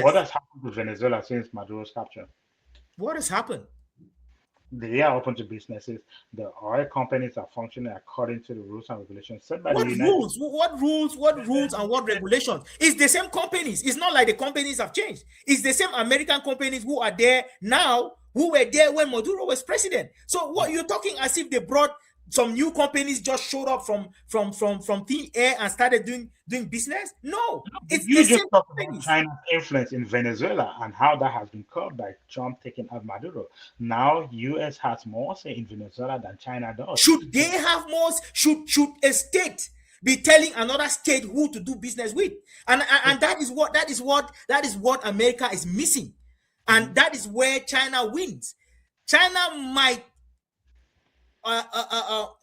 What has happened to Venezuela since Maduro's capture? What has happened? They are open to businesses. The oil companies are functioning according to the rules and regulations set by the What United rules? What rules? What rules and what States. regulations? It's the same companies. It's not like the companies have changed. It's the same American companies who are there now who were there when Maduro was president. So what you're talking as if they brought some new companies just showed up from thin air and started doing business? No, it's the You just same talked about companies. China's influence in Venezuela and how that has been curbed by Trump taking out Maduro. Now, U.S. has more say in Venezuela than China does. Should they So, have more? Should a state be telling another state who to do business with? And that is what America is missing, mhm, and that is where China wins. China might uh,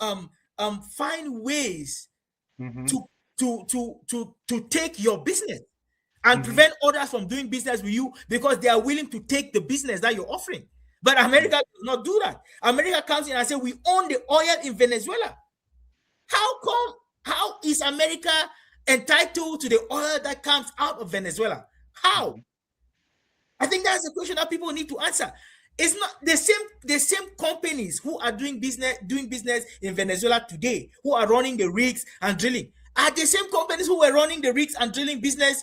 uh, uh, find ways mhm, to to take your business and mhm, prevent others from doing business with you because they are willing to take the business that you're offering. But yeah. America does not do that. America comes in and says, we own the oil in Venezuela. How come? How is America entitled to the oil that comes out of Venezuela? How? Mhm. I think that's the question that people need to answer. It's not the same companies who are doing business in Venezuela today, who are running the rigs and drilling, are the same companies who were running the rigs and drilling business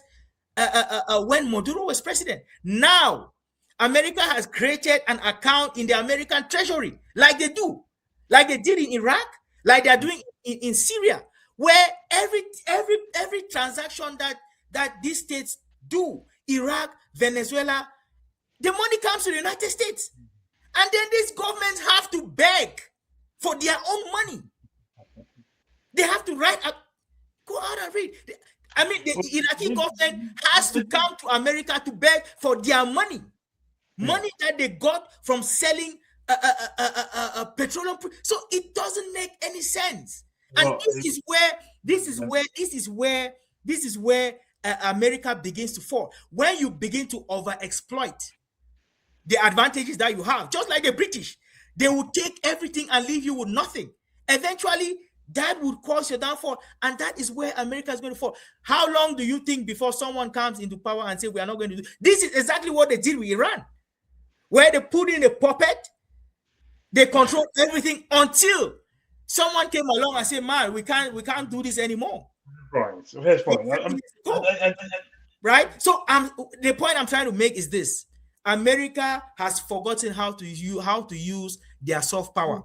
when Maduro was president. Now, America has created an account in the American Treasury, like they did in Iraq, like they are doing in Syria, where every transaction that these states do, Iraq, Venezuela, the money comes to the United States, and then these governments have to beg for their own money. They have to write up. Go out and read. I mean, the Iraqi government has to come to America to beg for their money, Yeah. money that they got from selling petroleum. So it doesn't make any sense. And Well, this is where America begins to fall. When you begin to overexploit the advantages that you have, just like the British, they will take everything and leave you with nothing. Eventually, that would cause your downfall, and that is where America is going to fall. How long do you think before someone comes into power and say we are not going to do this? Is exactly what they did with Iran, where they put in a puppet, they control everything until someone came along and said, "Man, we can't do this anymore." point. Here's But point. 10 years ago, right? So the point I'm trying to make is this: America has forgotten how to use their soft power.